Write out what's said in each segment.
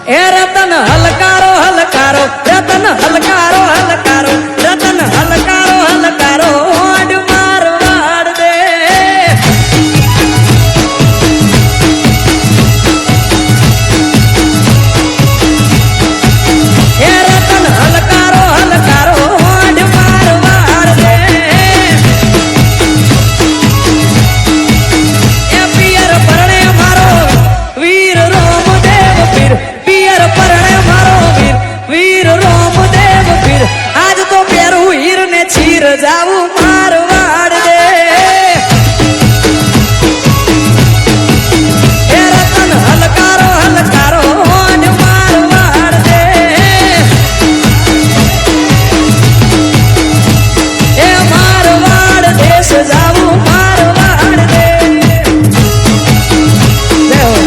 એ Ratan હલકારો હલકારો Ratan હલકારો હલકારો Ratan હલકારો હલકારો odd માર વાડ દે એ Ratan હલકારો હલકારો odd માર વાડ દે એ પિયર પરણે મારો વીર રોમદેવ પીર પિયર પરણે મારો વીર વીર રોમદેવ પીર આજ તો પેરું હીર ને ચીર જાવું માર વાડ દે એ રતન હલકારો હલકારો ઓડ માર વાડ દે એ માર વાડ દેશ જાવું માર વાડ દે જય હો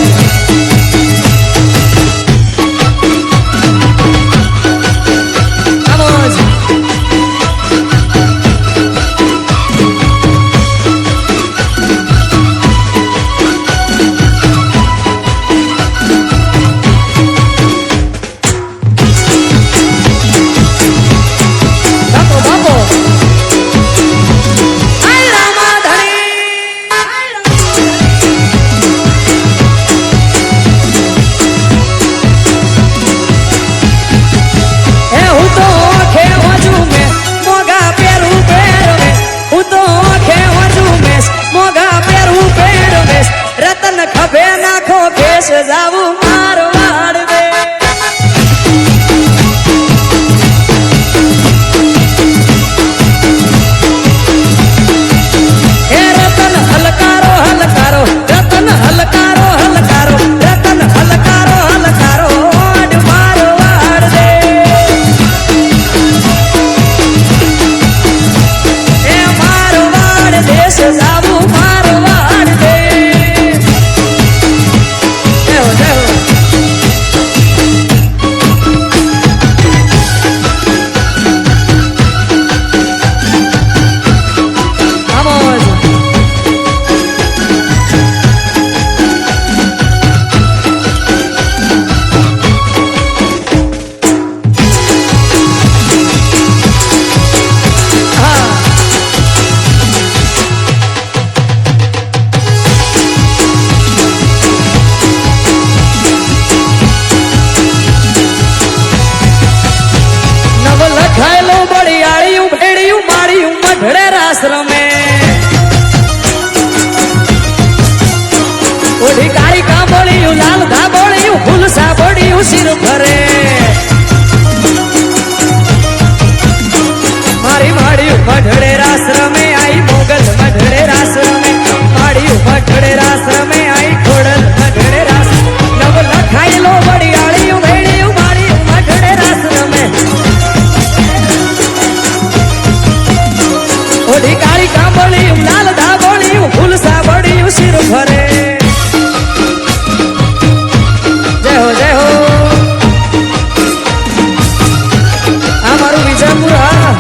રતન ખભે નાખો કેશ જાવું માર વાડ દે એ રતન હલકારો હલકારો રતન હલકારો હલકારો રતન હલકારો હલકારો ઓડ માર વાડ દે એ માર વાડ દેશ જાવું માર વાડ દે રમે ઓઢી કાળી કાંબોળિયું લાલ ધાબોળિયું ફૂલ સાબોળિયું સિર ભરે મારી માળિયું મઢડે રાસ રમે આઈ મોગલ મઢડે રાસ રમે માળિયું મઢડે રાસ રમે આઈ ખોડલ મઢડે રાસ નવ લખાયેલો વડિયાળિયું ભેળિયું માળિયું મઢડે રાસ રમે ઓઢી કાળી કાંબોળિયું લાલ ધાબોળિયું ફૂલ સાબોળિયું સિર ભરે જય હો જય હો આ મારું વિજાપુર હા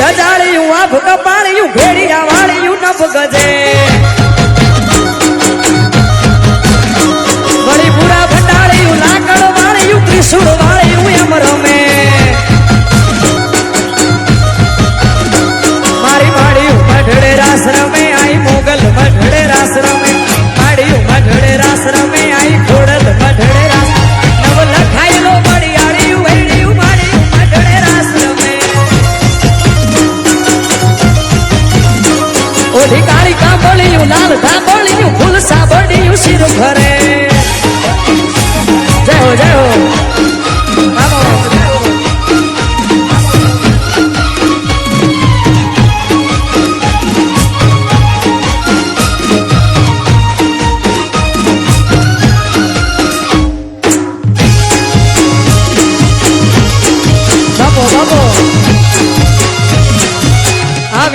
ધજાળિયું આભ કપાળિયું ભેડિયા વાળિયું નભ ગજે વળી પૂરા ભંડાળિયું લાકડ વાળિયું ત્રિશુળ વાળિયું એમ રમે મારી માળિયું મઢડે રાસ રમે આઈ મોગલ મઢડે રાસ રમે માળિયું મઢડે રાસ રમે આઈ ખોડલ મઢડે રાસ નવ લખાયેલો વડિયાળિયું વેડિયું માળિયું મઢડે રાસ રમે ઓઢી કાળી કાંબોળી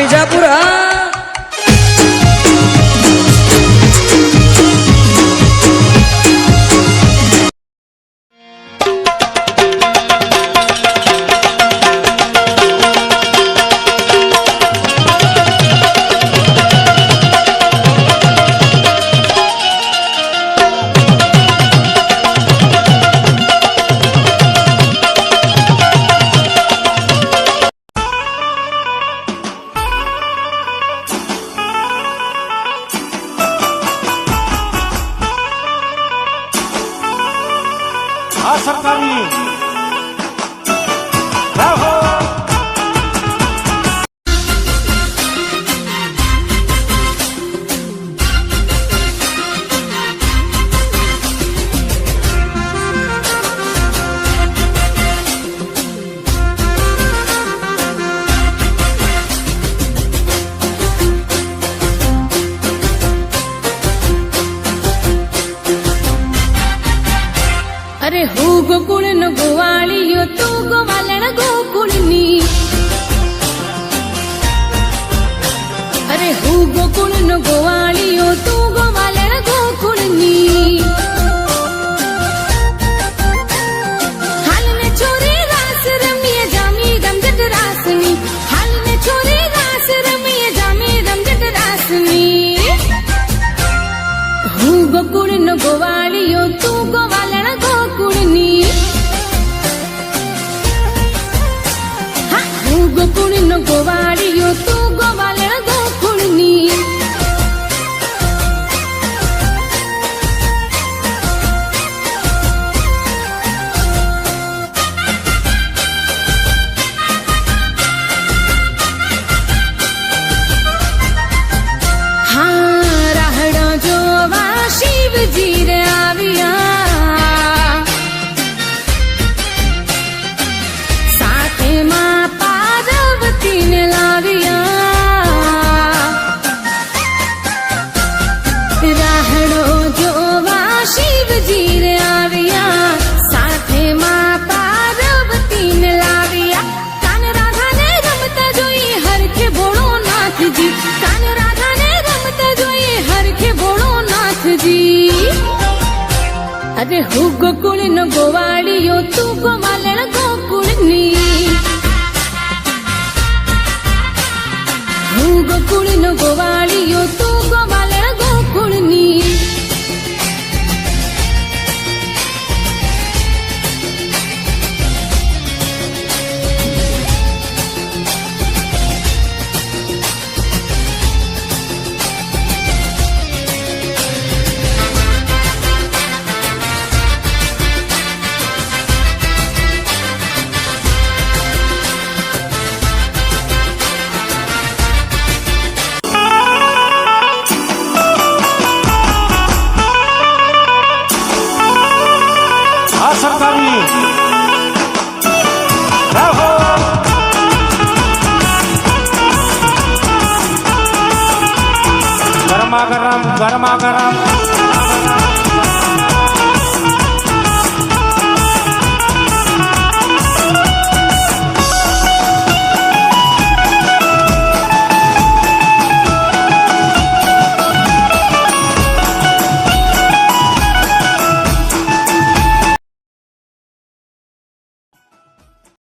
વિજાપુર હા આ સરકારની રાહો અરે હું ગોકુળ નો ગોવાળિયો તું ગોવાલણ ગોકુળની અરે હું ગોકુળ નો ગોવાળિયો તું ગોવાલણ ગોકુળની હાલ ને છોરી રાસ રમીએ જામી રમઝટ રાસની હાલ ને છોરી રાસ રમીએ જામી રમઝટ રાસની હું ગોકુળ નો ગોવાળિયો તું ગોવાલણ ગોકુળની હા હું ગોકુળ નો ગોવાળિયો તું ગોવાલણ ગોકુળની હા રાહડો જોવા શિવજી રે આવ્યા સાથે માં પાર્વતીને લાવ્યા રાહડો જોવા શિવજી રે આવ્યા સાથે માં પાર્વતીને લાવ્યા કાન રાધાને રમતા જોઈ હરખે ભોળો નાથજી કાન રાધાને રમતા જોઈ હરખે ભોળો નાથજી અરે હું ગોકુળ નો ગોવાળિયો તું ગોવાલણ ગોકુળની હું ગોકુળ નો ગોવાળિયો તું ગોવાલણ ગોકુળની આ સરકારની રાહો ગરમા ગરમ